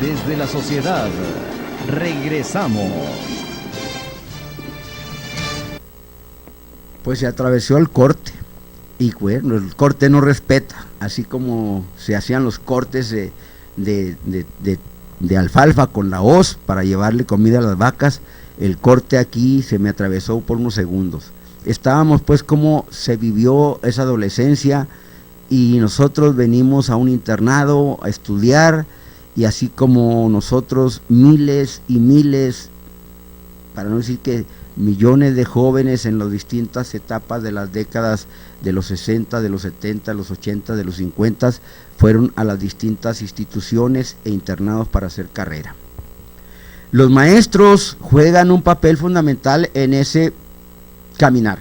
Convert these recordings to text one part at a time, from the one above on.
Desde la sociedad, regresamos. Pues se atravesó el corte, y bueno, el corte no respeta, así como se hacían los cortes de, de, de, de alfalfa con la hoz para llevarle comida a las vacas. El corte aquí se me atravesó por unos segundos. Estábamos pues como se vivió esa adolescencia, y nosotros venimos a un internado a estudiar, y así como nosotros miles y miles, para no decir que millones de jóvenes en las distintas etapas de las décadas de los 60, de los 70, de los 80, de los 50, fueron a las distintas instituciones e internados para hacer carrera. Los maestros juegan un papel fundamental en ese caminar.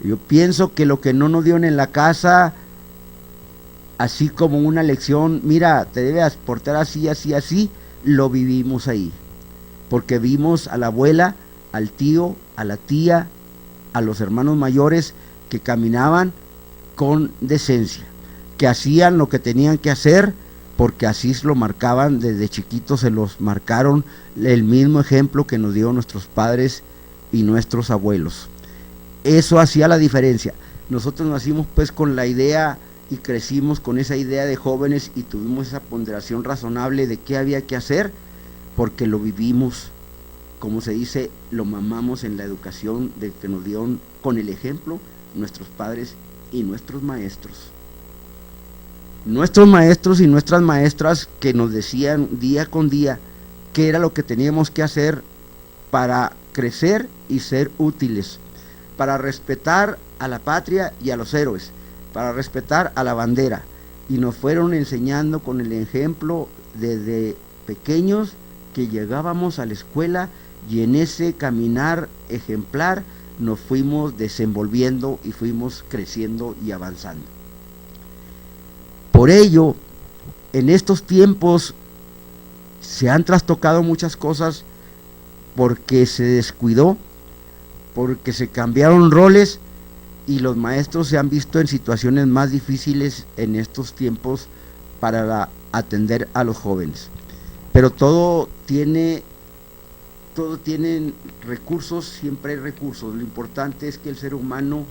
Yo pienso que lo que no nos dieron en la casa, así como una lección, mira, te debes portar así, así, así, lo vivimos ahí, porque vimos a la abuela, al tío, a la tía, a los hermanos mayores que caminaban con decencia, que hacían lo que tenían que hacer, porque así lo marcaban desde chiquitos, se los marcaron el mismo ejemplo que nos dieron nuestros padres y nuestros abuelos. Eso hacía la diferencia. Nosotros nacimos pues con la idea y crecimos con esa idea de jóvenes, y tuvimos esa ponderación razonable de qué había que hacer, porque lo vivimos, como se dice, lo mamamos en la educación de que nos dieron con el ejemplo nuestros padres y nuestros maestros. Nuestros maestros y nuestras maestras que nos decían día con día qué era lo que teníamos que hacer para crecer y ser útiles, para respetar a la patria y a los héroes, para respetar a la bandera, y nos fueron enseñando con el ejemplo desde pequeños, que llegábamos a la escuela y en ese caminar ejemplar nos fuimos desenvolviendo y fuimos creciendo y avanzando. Por ello, en estos tiempos se han trastocado muchas cosas, porque se descuidó, porque se cambiaron roles, y los maestros se han visto en situaciones más difíciles en estos tiempos para atender a los jóvenes. Pero todo tiene recursos, siempre hay recursos. Lo importante es que el ser humano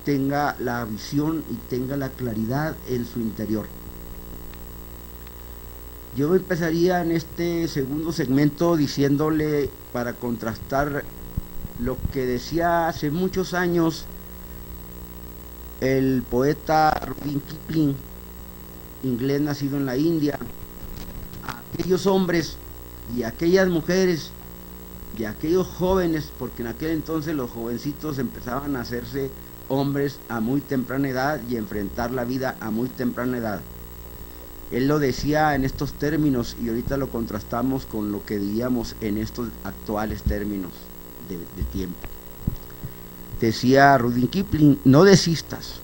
tenga la visión y tenga la claridad en su interior. Yo empezaría en este segundo segmento diciéndole, para contrastar lo que decía hace muchos años el poeta Rudyard Kipling, inglés nacido en la India, a aquellos hombres y a aquellas mujeres y a aquellos jóvenes, porque en aquel entonces los jovencitos empezaban a hacerse hombres a muy temprana edad y enfrentar la vida a muy temprana edad. Él lo decía en estos términos, y ahorita lo contrastamos con lo que diríamos en estos actuales términos de tiempo. Decía Rudyard Kipling, no desistas,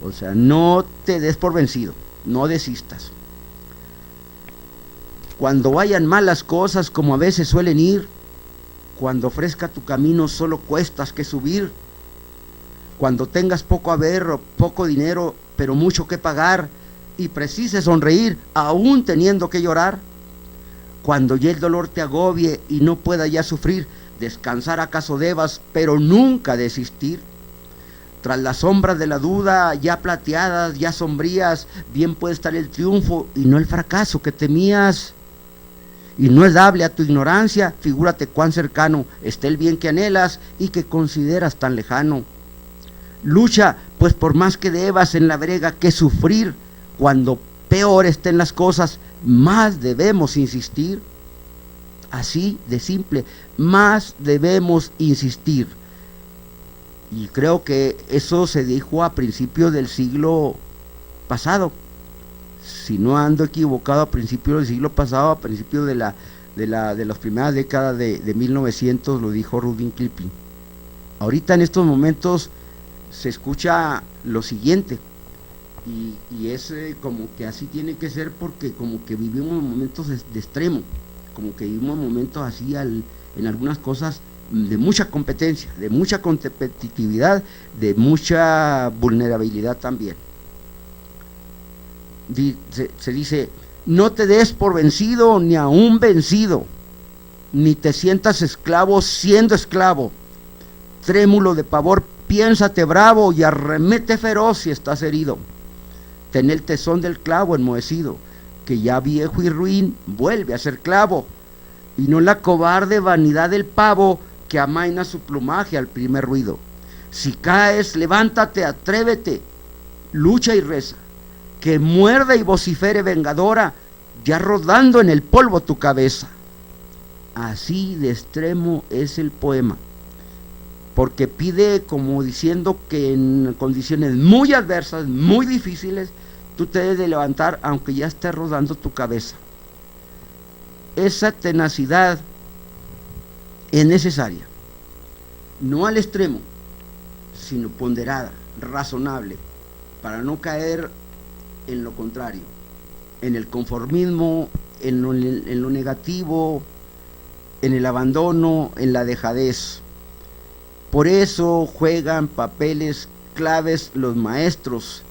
o sea, no te des por vencido, no desistas. Cuando vayan malas cosas, como a veces suelen ir, cuando ofrezca tu camino solo cuestas que subir, cuando tengas poco haber o poco dinero, pero mucho que pagar, y precises sonreír, aún teniendo que llorar, cuando ya el dolor te agobie y no pueda ya sufrir, descansar acaso debas, pero nunca desistir. Tras las sombras de la duda, ya plateadas, ya sombrías, bien puede estar el triunfo y no el fracaso que temías. Y no es dable a tu ignorancia, figúrate cuán cercano está el bien que anhelas y que consideras tan lejano. Lucha, pues por más que debas en la brega que sufrir, cuando peor estén las cosas, más debemos insistir. Así de simple, más debemos insistir. Y creo que eso se dijo a principios del siglo pasado. Si no ando equivocado, a principios del siglo pasado, a principios de las primeras décadas de 1900, lo dijo Rudyard Kipling. Ahorita en estos momentos se escucha lo siguiente, y es como que así tiene que ser, porque como que vivimos momentos de extremo, como que vivimos momentos así en algunas cosas de mucha competencia, de mucha competitividad, de mucha vulnerabilidad también. Se dice, No te des por vencido ni aún vencido, ni te sientas esclavo siendo esclavo. Trémulo de pavor, piénsate bravo y arremete feroz si estás herido. Ten el tesón del clavo enmohecido, que ya viejo y ruin vuelve a ser clavo, y no la cobarde vanidad del pavo que amaina su plumaje al primer ruido. Si caes, levántate, atrévete, lucha y reza, que muerda y vocifere vengadora, ya rodando en el polvo tu cabeza. Así de extremo es el poema, porque pide como diciendo que en condiciones muy adversas, muy difíciles, tú te debes de levantar aunque ya esté rodando tu cabeza. Esa tenacidad es necesaria, no al extremo, sino ponderada, razonable, para no caer en lo contrario, en el conformismo, en lo negativo, en el abandono, en la dejadez. Por eso juegan papeles claves los maestros,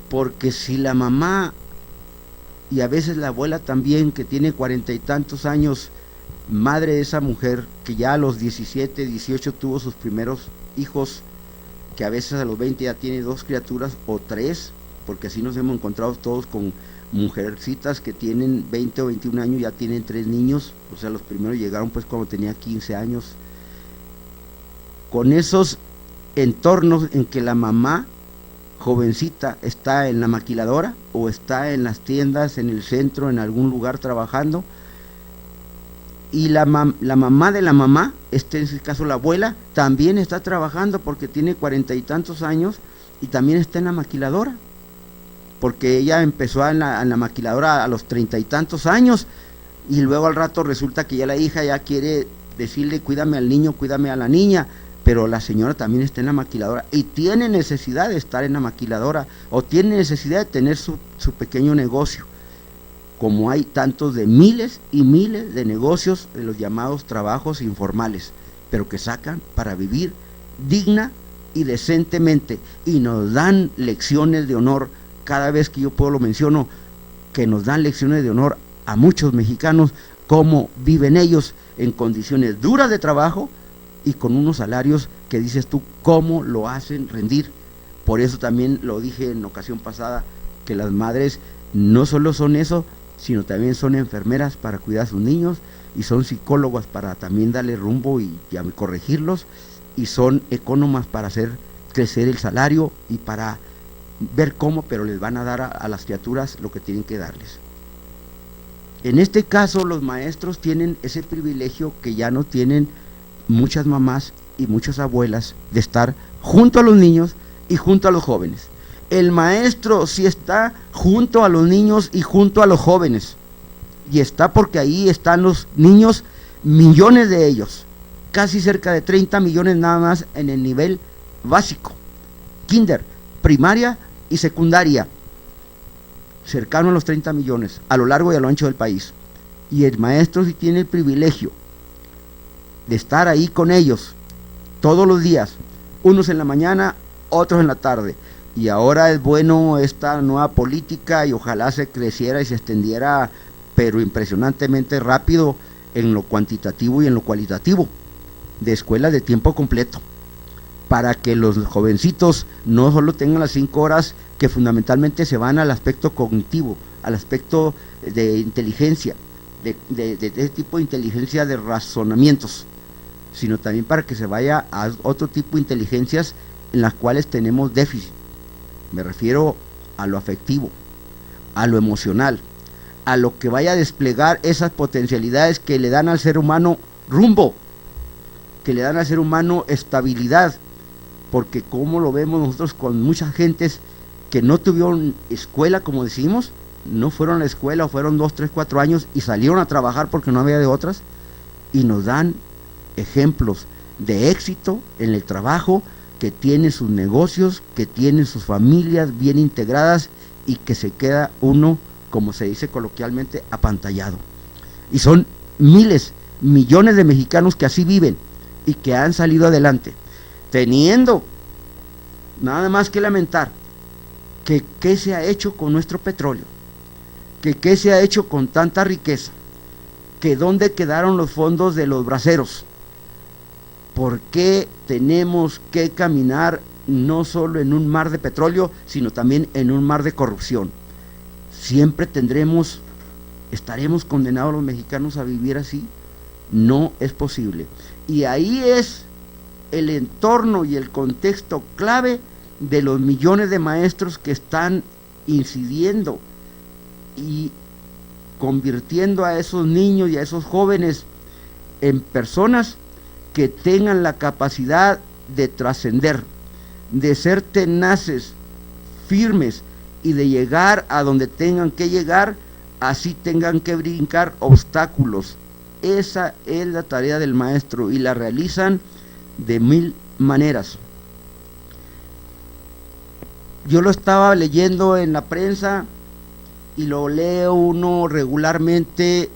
porque si la mamá y a veces la abuela también, que tiene 40 y tantos años, madre de esa mujer que ya a los 17, 18 tuvo sus primeros hijos, que a veces a los 20 ya tiene 2 criaturas o 3, porque así nos hemos encontrado todos con mujercitas que tienen 20 o 21 años, ya tienen 3 niños, o sea, los primeros llegaron pues cuando tenía 15 años, con esos entornos en que la mamá jovencita está en la maquiladora o está en las tiendas, en el centro, en algún lugar trabajando, y la mamá de la mamá, en este caso la abuela, también está trabajando porque tiene 40 y tantos años y también está en la maquiladora, porque ella empezó en la maquiladora a los 30 y tantos años, y luego al rato resulta que ya la hija ya quiere decirle cuídame al niño, cuídame a la niña, pero la señora también está en la maquiladora y tiene necesidad de estar en la maquiladora o tiene necesidad de tener su pequeño negocio, como hay tantos de miles y miles de negocios de los llamados trabajos informales, pero que sacan para vivir digna y decentemente, y nos dan lecciones de honor. Cada vez que yo puedo lo menciono, que nos dan lecciones de honor a muchos mexicanos, cómo viven ellos en condiciones duras de trabajo y con unos salarios que dices tú, cómo lo hacen rendir. Por eso también lo dije en ocasión pasada, que las madres no solo son eso, sino también son enfermeras para cuidar a sus niños, y son psicólogas para también darle rumbo y corregirlos, y son ecónomas para hacer crecer el salario y para ver cómo, pero les van a dar a las criaturas lo que tienen que darles. En este caso los maestros tienen ese privilegio que ya no tienen muchas mamás y muchas abuelas, de estar junto a los niños y junto a los jóvenes. El maestro sí está junto a los niños y junto a los jóvenes, y está porque ahí están los niños, millones de ellos, casi cerca de 30 millones nada más en el nivel básico, kinder, primaria y secundaria, cercano a los 30 millones a lo largo y a lo ancho del país. Y el maestro sí tiene el privilegio de estar ahí con ellos todos los días, unos en la mañana, otros en la tarde. Y ahora es bueno esta nueva política, y ojalá se creciera y se extendiera, pero impresionantemente rápido, en lo cuantitativo y en lo cualitativo, de escuelas de tiempo completo, para que los jovencitos no solo tengan las 5 horas que fundamentalmente se van al aspecto cognitivo, al aspecto de inteligencia, de ese tipo de inteligencia de razonamientos, sino también para que se vaya a otro tipo de inteligencias en las cuales tenemos déficit. Me refiero a lo afectivo, a lo emocional, a lo que vaya a desplegar esas potencialidades que le dan al ser humano rumbo, que le dan al ser humano estabilidad, porque como lo vemos nosotros con muchas gentes que no tuvieron escuela, como decimos, no fueron a la escuela, o fueron 2, 3, 4 años y salieron a trabajar porque no había de otras, y nos dan ejemplos de éxito en el trabajo, que tienen sus negocios, que tienen sus familias bien integradas, y que se queda uno, como se dice coloquialmente, apantallado. Y son miles, millones de mexicanos que así viven y que han salido adelante, teniendo nada más que lamentar que qué se ha hecho con nuestro petróleo, que qué se ha hecho con tanta riqueza, que dónde quedaron los fondos de los braceros, por qué tenemos que caminar no solo en un mar de petróleo, sino también en un mar de corrupción. Siempre estaremos condenados los mexicanos a vivir así. No es posible. Y ahí es el entorno y el contexto clave de los millones de maestros que están incidiendo y convirtiendo a esos niños y a esos jóvenes en personas que tengan la capacidad de trascender, de ser tenaces, firmes y de llegar a donde tengan que llegar, así tengan que brincar obstáculos. Esa es la tarea del maestro y la realizan de 1000 maneras. Yo lo estaba leyendo en la prensa y lo leo uno regularmente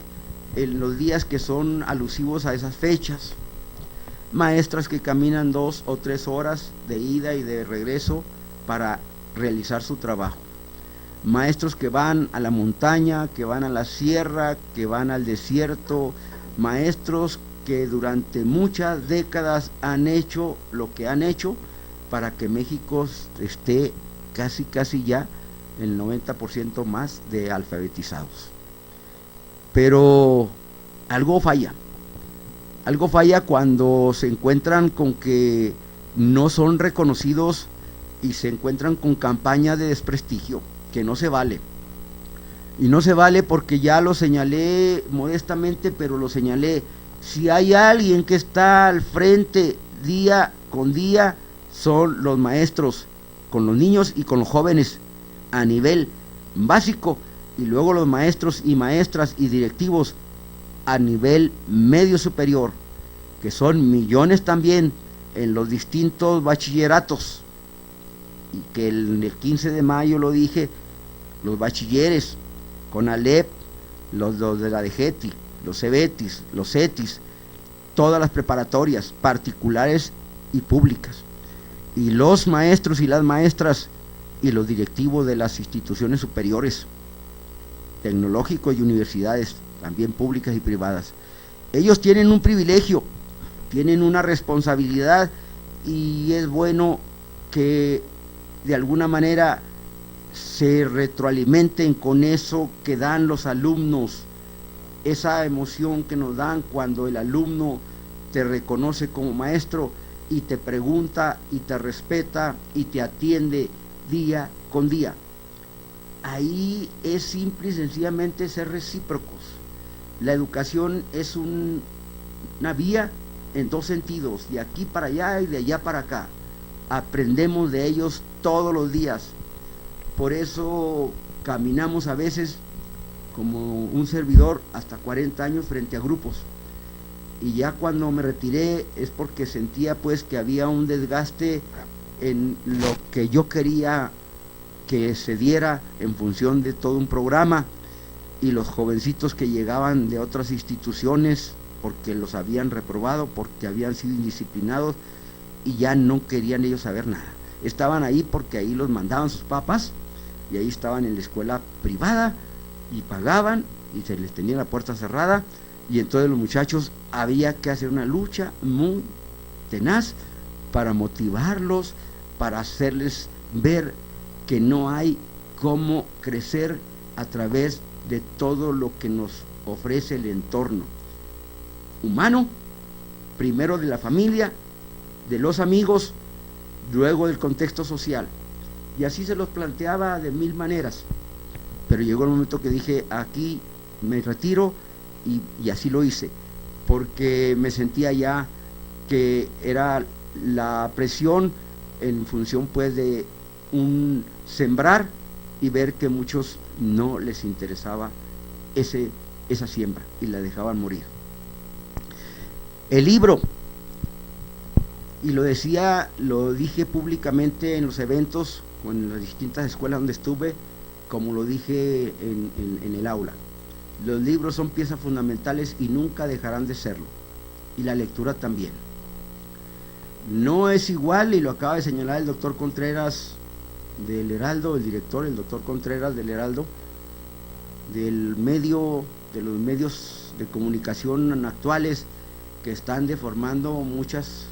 en los días que son alusivos a esas fechas. Maestras que caminan 2 o 3 horas de ida y de regreso para realizar su trabajo. Maestros que van a la montaña, que van a la sierra, que van al desierto. Maestros que durante muchas décadas han hecho lo que han hecho para que México esté casi ya el 90% más de alfabetizados. Pero algo falla cuando se encuentran con que no son reconocidos y se encuentran con campañas de desprestigio, que no se vale. Y no se vale porque ya lo señalé modestamente, pero lo señalé. Si hay alguien que está al frente día con día, son los maestros, con los niños y con los jóvenes a nivel básico, y luego los maestros y maestras y directivos a nivel medio superior, que son millones también en los distintos bachilleratos, y que el 15 de mayo lo dije, los bachilleres, CONALEP, los de la DGETI, los CEBETIS, los CETIS, todas las preparatorias, particulares y públicas, y los maestros y las maestras y los directivos de las instituciones superiores, tecnológicos y universidades, también públicas y privadas. Ellos tienen un privilegio, tienen una responsabilidad, y es bueno que de alguna manera se retroalimenten con eso que dan los alumnos, esa emoción que nos dan cuando el alumno te reconoce como maestro y te pregunta y te respeta y te atiende día con día. Ahí es simple y sencillamente ser recíprocos. La educación es una vía en 2 sentidos, de aquí para allá y de allá para acá. Aprendemos de ellos todos los días. Por eso caminamos a veces, como un servidor, hasta 40 años frente a grupos. Y ya cuando me retiré es porque sentía pues que había un desgaste en lo que yo quería que se diera en función de todo un programa, y los jovencitos que llegaban de otras instituciones porque los habían reprobado, porque habían sido indisciplinados, y ya no querían ellos saber nada. Estaban ahí porque ahí los mandaban sus papás, y ahí estaban en la escuela privada y pagaban y se les tenía la puerta cerrada, y entonces los muchachos había que hacer una lucha muy tenaz para motivarlos, para hacerles ver que no hay cómo crecer a través de todo lo que nos ofrece el entorno humano, primero de la familia, de los amigos, luego del contexto social. Y así se los planteaba de 1000 maneras, pero llegó el momento que dije, aquí me retiro, y así lo hice, porque me sentía ya que era la presión en función pues de un sembrar, y ver que muchos no les interesaba esa siembra y la dejaban morir. El libro, y lo dije públicamente en los eventos o en las distintas escuelas donde estuve, como lo dije en el aula: los libros son piezas fundamentales y nunca dejarán de serlo, y la lectura también. No es igual, y lo acaba de señalar el doctor Contreras del Heraldo, el director, el doctor Contreras del Heraldo, de los medios de comunicación actuales, que están deformando muchas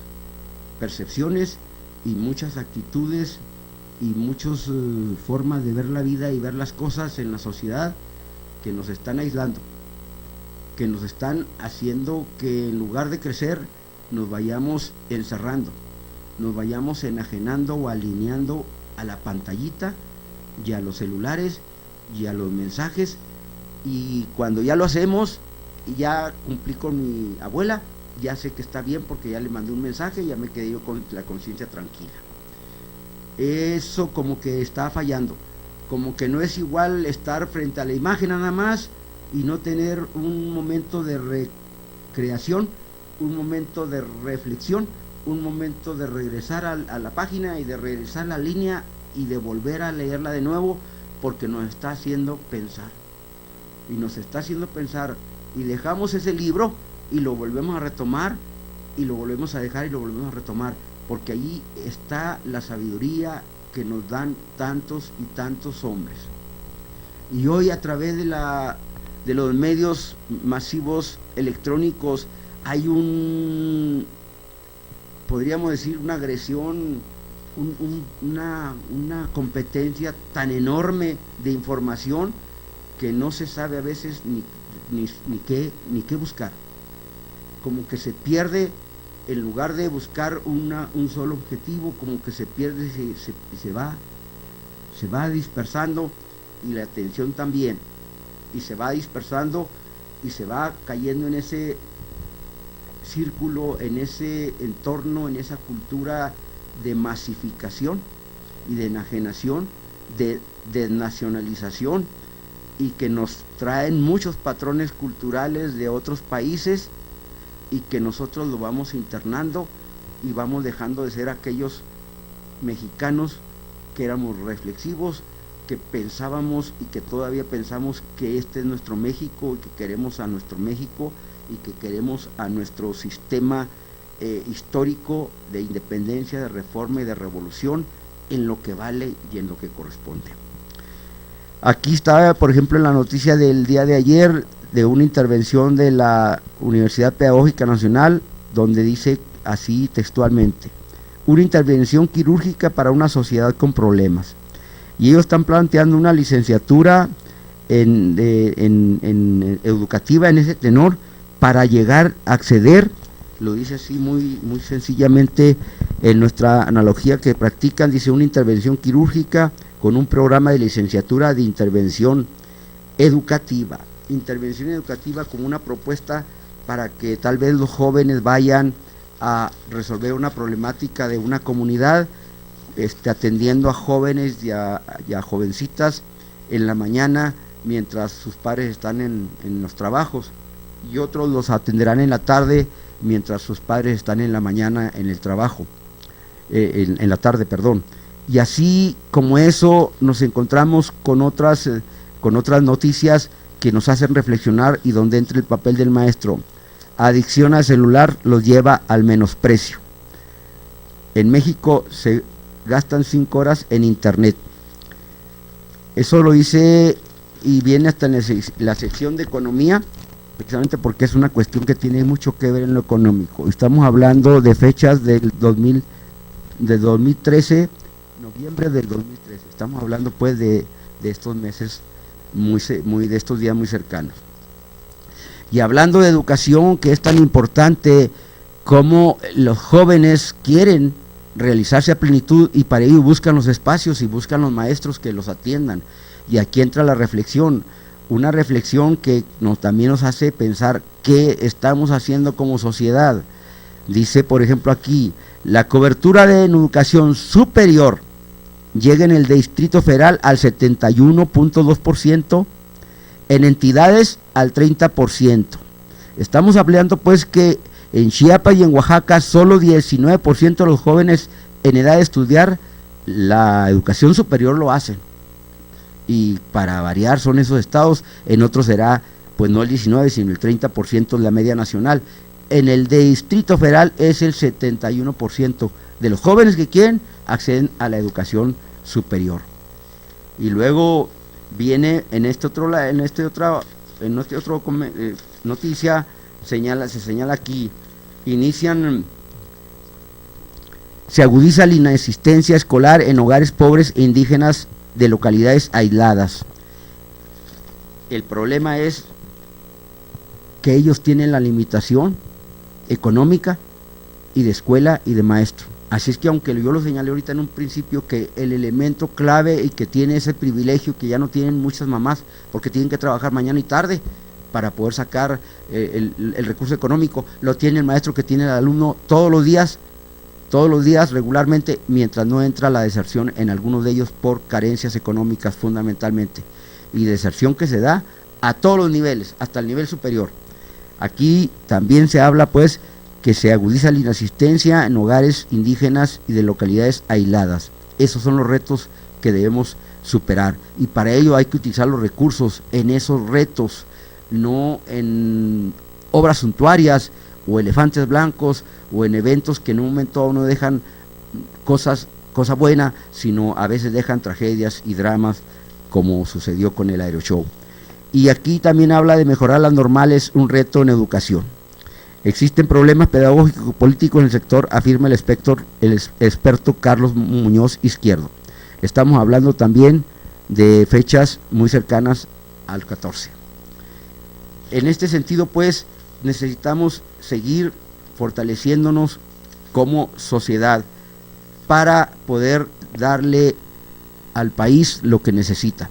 percepciones y muchas actitudes y muchas formas de ver la vida y ver las cosas en la sociedad, que nos están aislando, que nos están haciendo que en lugar de crecer nos vayamos encerrando, nos vayamos enajenando o alineando a la pantallita y a los celulares y a los mensajes. Y cuando ya lo hacemos y ya cumplí con mi abuela, ya sé que está bien porque ya le mandé un mensaje y ya me quedé yo con la conciencia tranquila. Eso como que está fallando, como que no es igual estar frente a la imagen nada más y no tener un momento de recreación, un momento de reflexión, un momento de regresar a la página y de regresar a la línea y de volver a leerla de nuevo, porque nos está haciendo pensar. Y nos está haciendo pensar y dejamos ese libro y lo volvemos a retomar y lo volvemos a dejar y lo volvemos a retomar, porque allí está la sabiduría que nos dan tantos y tantos hombres. Y hoy, a través de los medios masivos electrónicos, hay podríamos decir, una agresión, una competencia tan enorme de información que no se sabe a veces ni qué buscar. Como que se pierde, en lugar de buscar un solo objetivo, como que se pierde y se va dispersando, y la atención también, y se va dispersando y se va cayendo en ese círculo, en ese entorno, en esa cultura de masificación y de enajenación, de desnacionalización, y que nos traen muchos patrones culturales de otros países, y que nosotros lo vamos internando y vamos dejando de ser aquellos mexicanos que éramos reflexivos, que pensábamos y que todavía pensamos que este es nuestro México y que queremos a nuestro México y que queremos a nuestro sistema histórico de independencia, de reforma y de revolución, en lo que vale y en lo que corresponde. Aquí está, por ejemplo, en la noticia del día de ayer, de una intervención de la Universidad Pedagógica Nacional, donde dice así textualmente: una intervención quirúrgica para una sociedad con problemas. Y ellos están planteando una licenciatura en educativa en ese tenor, para llegar a acceder, lo dice así muy sencillamente en nuestra analogía que practican, dice: una intervención quirúrgica con un programa de licenciatura de intervención educativa como una propuesta para que tal vez los jóvenes vayan a resolver una problemática de una comunidad, atendiendo a jóvenes y a jovencitas en la mañana mientras sus padres están en los trabajos, y otros los atenderán en la tarde mientras sus padres están en la mañana en el trabajo, en la tarde, perdón. Y así como eso nos encontramos con otras noticias que nos hacen reflexionar, y donde entra el papel del maestro. Adicción al celular los lleva al menosprecio. En México se gastan 5 horas en internet. Eso lo dice y viene hasta en la sección de economía, precisamente porque es una cuestión que tiene mucho que ver en lo económico. Estamos hablando de fechas del 2013, noviembre del 2013. Estamos hablando pues de estos meses de estos días muy cercanos. Y hablando de educación, que es tan importante, como los jóvenes quieren realizarse a plenitud, y para ello buscan los espacios y buscan los maestros que los atiendan. Y aquí entra la reflexión, una reflexión que también nos hace pensar qué estamos haciendo como sociedad. Dice, por ejemplo, aquí: la cobertura de educación superior llega en el Distrito Federal al 71.2%, en entidades al 30%. Estamos hablando pues que en Chiapas y en Oaxaca solo 19% de los jóvenes en edad de estudiar la educación superior lo hacen. Y para variar son esos estados, en otros será pues no el 19 sino el 30% de la media nacional. En el Distrito Federal es el 71% de los jóvenes que quieren acceden a la educación superior. Y luego Viene en este otro noticia, se señala aquí, se agudiza la inexistencia escolar en hogares pobres e indígenas de localidades aisladas. El problema es que ellos tienen la limitación económica y de escuela y de maestro. Así es que, aunque yo lo señalé ahorita en un principio, que el elemento clave y que tiene ese privilegio que ya no tienen muchas mamás, porque tienen que trabajar mañana y tarde para poder sacar el recurso económico, lo tiene el maestro, que tiene el alumno todos los días regularmente, mientras no entra la deserción en algunos de ellos por carencias económicas fundamentalmente, y deserción que se da a todos los niveles, hasta el nivel superior. Aquí también se habla pues que se agudiza la inasistencia en hogares indígenas y de localidades aisladas. Esos son los retos que debemos superar, y para ello hay que utilizar los recursos en esos retos, no en obras suntuarias o elefantes blancos o en eventos que en un momento no dejan cosa buena, sino a veces dejan tragedias y dramas, como sucedió con el Aeroshow. Y aquí también habla de mejorar las normales, un reto en educación. Existen problemas pedagógicos y políticos en el sector, afirma el experto Carlos Muñoz Izquierdo. Estamos hablando también de fechas muy cercanas al 14. En este sentido, pues, necesitamos seguir fortaleciéndonos como sociedad para poder darle al país lo que necesita.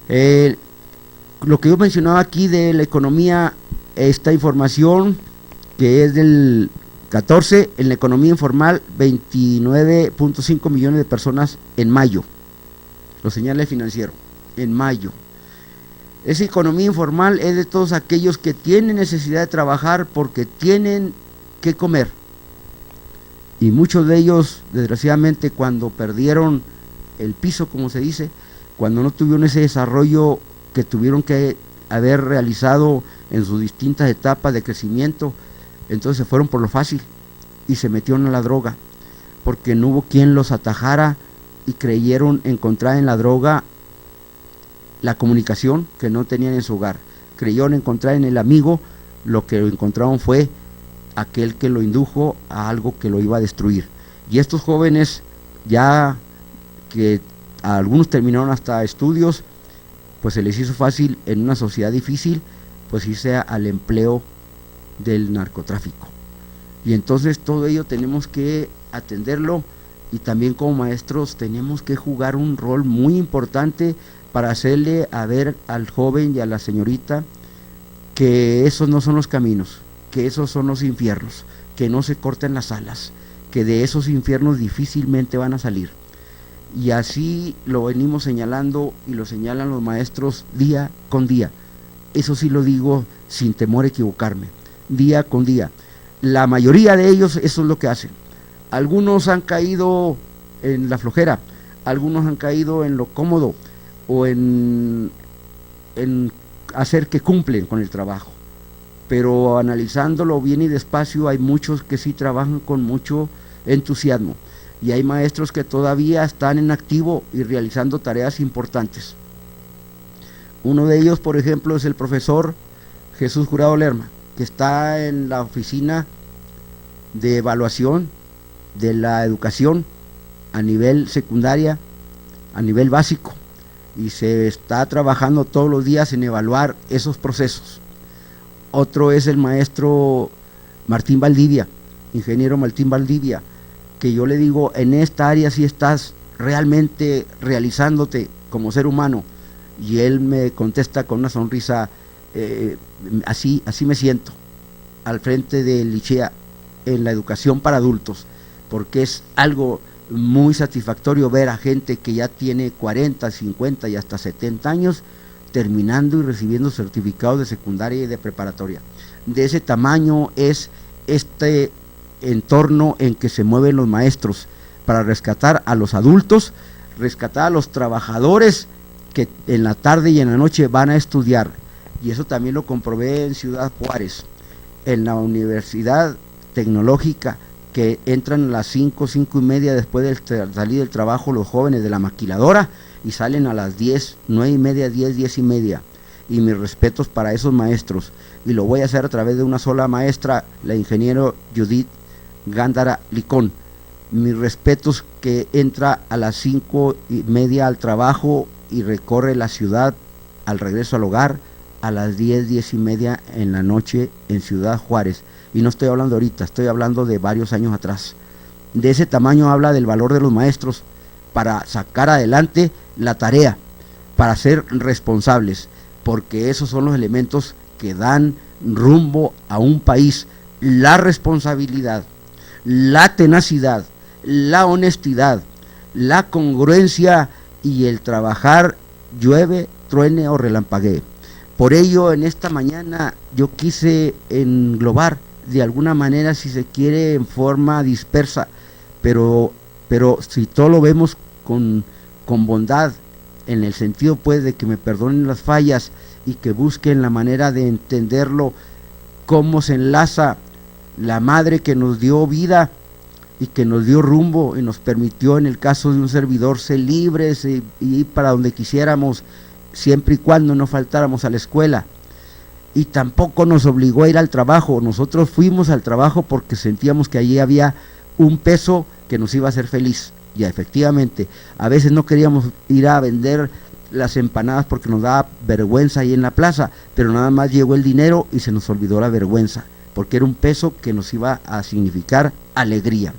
Lo que yo mencionaba aquí de la economía, esta información que es del 14, en la economía informal, 29.5 millones de personas en mayo, lo señala el Financiero, en mayo. Esa economía informal es de todos aquellos que tienen necesidad de trabajar porque tienen que comer, y muchos de ellos, desgraciadamente, cuando perdieron el piso, como se dice, cuando no tuvieron ese desarrollo que tuvieron que haber realizado en sus distintas etapas de crecimiento, entonces se fueron por lo fácil y se metieron a la droga, porque no hubo quien los atajara, y creyeron encontrar en la droga la comunicación que no tenían en su hogar. Creyeron encontrar en el amigo lo que lo encontraron fue aquel que lo indujo a algo que lo iba a destruir. Y estos jóvenes, ya que algunos terminaron hasta estudios, pues se les hizo fácil en una sociedad difícil, pues irse al empleo del narcotráfico. Y entonces todo ello tenemos que atenderlo, y también como maestros tenemos que jugar un rol muy importante para hacerle a ver al joven y a la señorita que esos no son los caminos, que esos son los infiernos, que no se corten las alas, que de esos infiernos difícilmente van a salir. Y así lo venimos señalando, y lo señalan los maestros día con día. Eso sí lo digo sin temor a equivocarme, día con día. La mayoría de ellos eso es lo que hacen. Algunos han caído en la flojera, algunos han caído en lo cómodo, o en hacer que cumplen con el trabajo. Pero analizándolo bien y despacio, hay muchos que sí trabajan con mucho entusiasmo, y hay maestros que todavía están en activo y realizando tareas importantes. Uno de ellos, por ejemplo, es el profesor Jesús Jurado Lerma, que está en la oficina de evaluación de la educación a nivel secundaria, a nivel básico, y se está trabajando todos los días en evaluar esos procesos. Otro es el maestro Martín Valdivia, ingeniero Martín Valdivia, que yo le digo, en esta área sí estás realmente realizándote como ser humano, y él me contesta con una sonrisa, así me siento al frente del Licea en la educación para adultos, porque es algo muy satisfactorio ver a gente que ya tiene 40, 50 y hasta 70 años terminando y recibiendo certificados de secundaria y de preparatoria. De ese tamaño es este entorno en que se mueven los maestros para rescatar a los adultos, rescatar a los trabajadores que en la tarde y en la noche van a estudiar. Y eso también lo comprobé en Ciudad Juárez, en la Universidad Tecnológica, que entran a las 5:30 después de salir del trabajo los jóvenes de la maquiladora, y salen a las 10, 9:30, 10, 10:30. Y mis respetos para esos maestros. Y lo voy a hacer a través de una sola maestra, la ingeniero Judith Gándara Licón. Mis respetos, que entra a las 5:30 al trabajo y recorre la ciudad al regreso al hogar a las 10, 10:30 en la noche en Ciudad Juárez. Y no estoy hablando ahorita, estoy hablando de varios años atrás. De ese tamaño habla del valor de los maestros para sacar adelante la tarea, para ser responsables, porque esos son los elementos que dan rumbo a un país. La responsabilidad, la tenacidad, la honestidad, la congruencia y el trabajar, llueve, truene o relampaguee. Por ello, en esta mañana yo quise englobar de alguna manera, si se quiere, en forma dispersa, pero si todo lo vemos con bondad, en el sentido pues de que me perdonen las fallas y que busquen la manera de entenderlo, cómo se enlaza la madre que nos dio vida y que nos dio rumbo y nos permitió, en el caso de un servidor, ser libres y ir para donde quisiéramos, siempre y cuando no faltáramos a la escuela, y tampoco nos obligó a ir al trabajo. Nosotros fuimos al trabajo porque sentíamos que allí había un peso que nos iba a hacer feliz. Y efectivamente, a veces no queríamos ir a vender las empanadas porque nos daba vergüenza ahí en la plaza, pero nada más llegó el dinero y se nos olvidó la vergüenza, porque era un peso que nos iba a significar alegría.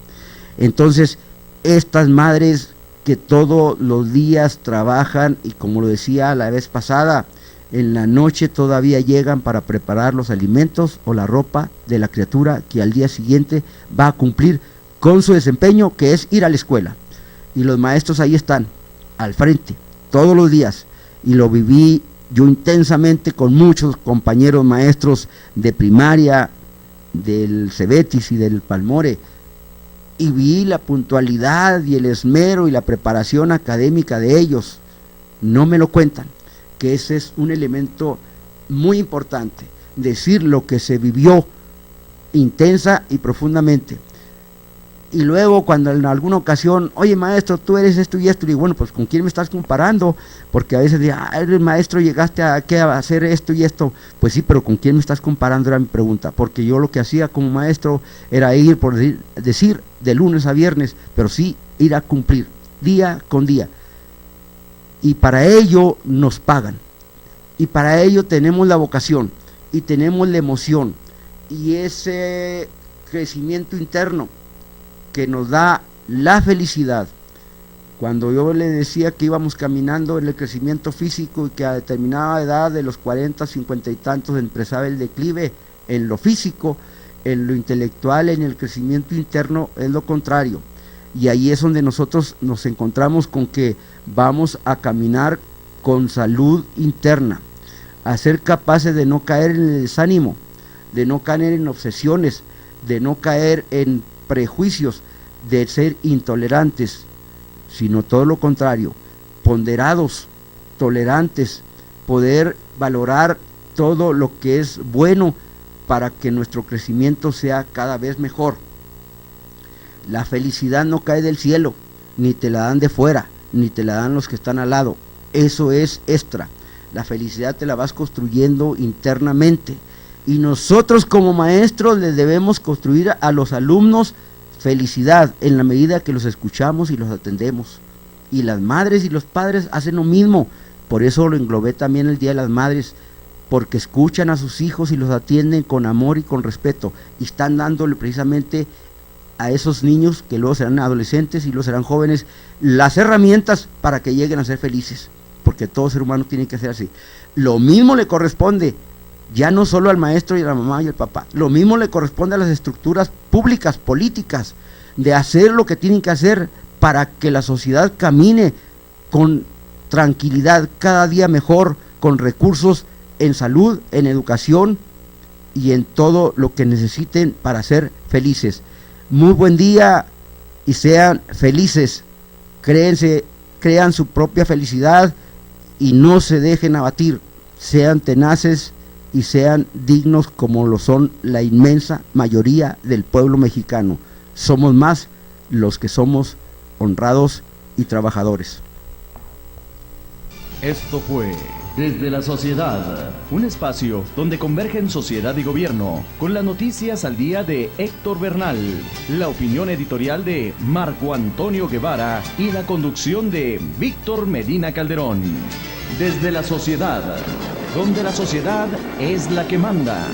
Entonces, estas madres que todos los días trabajan, y como lo decía la vez pasada, en la noche todavía llegan para preparar los alimentos o la ropa de la criatura que al día siguiente va a cumplir con su desempeño, que es ir a la escuela. Y los maestros ahí están, al frente, todos los días, y lo viví yo intensamente con muchos compañeros maestros de primaria, del Cebetis y del Palmore, y vi la puntualidad y el esmero y la preparación académica de ellos. No me lo cuentan, que ese es un elemento muy importante, decir lo que se vivió intensa y profundamente. Y luego cuando en alguna ocasión, oye maestro, tú eres esto y esto, y digo, bueno, pues ¿con quién me estás comparando? Porque a veces digo, eres maestro, llegaste a hacer esto y esto. Pues sí, pero ¿con quién me estás comparando? Era mi pregunta, porque yo lo que hacía como maestro era ir, por decir, de lunes a viernes, pero sí ir a cumplir día con día. Y para ello nos pagan, y para ello tenemos la vocación, y tenemos la emoción, y ese crecimiento interno que nos da la felicidad. Cuando yo le decía que íbamos caminando en el crecimiento físico y que a determinada edad de los 40, 50 y tantos empezaba el declive en lo físico, en lo intelectual, en el crecimiento interno es lo contrario. Y ahí es donde nosotros nos encontramos con que vamos a caminar con salud interna, a ser capaces de no caer en el desánimo, de no caer en obsesiones, de no caer en prejuicios, de ser intolerantes, sino todo lo contrario, ponderados, tolerantes, poder valorar todo lo que es bueno para que nuestro crecimiento sea cada vez mejor. La felicidad no cae del cielo, ni te la dan de fuera, ni te la dan los que están al lado, eso es extra. La felicidad te la vas construyendo internamente, y nosotros como maestros les debemos construir a los alumnos felicidad en la medida que los escuchamos y los atendemos. Y las madres y los padres hacen lo mismo. Por eso lo englobé también el Día de las Madres, porque escuchan a sus hijos y los atienden con amor y con respeto, y están dándole precisamente a esos niños, que luego serán adolescentes y luego serán jóvenes, las herramientas para que lleguen a ser felices, porque todo ser humano tiene que ser así. Lo mismo le corresponde ya no solo al maestro y a la mamá y al papá, lo mismo le corresponde a las estructuras públicas, políticas, de hacer lo que tienen que hacer para que la sociedad camine con tranquilidad, cada día mejor, con recursos en salud, en educación y en todo lo que necesiten para ser felices. Muy buen día y sean felices, crean su propia felicidad y no se dejen abatir, sean tenaces y sean dignos como lo son la inmensa mayoría del pueblo mexicano. Somos más los que somos honrados y trabajadores. Esto fue Desde la Sociedad, un espacio donde convergen sociedad y gobierno, con las noticias al día de Héctor Bernal, la opinión editorial de Marco Antonio Guevara y la conducción de Víctor Medina Calderón. Desde la Sociedad, donde la sociedad es la que manda.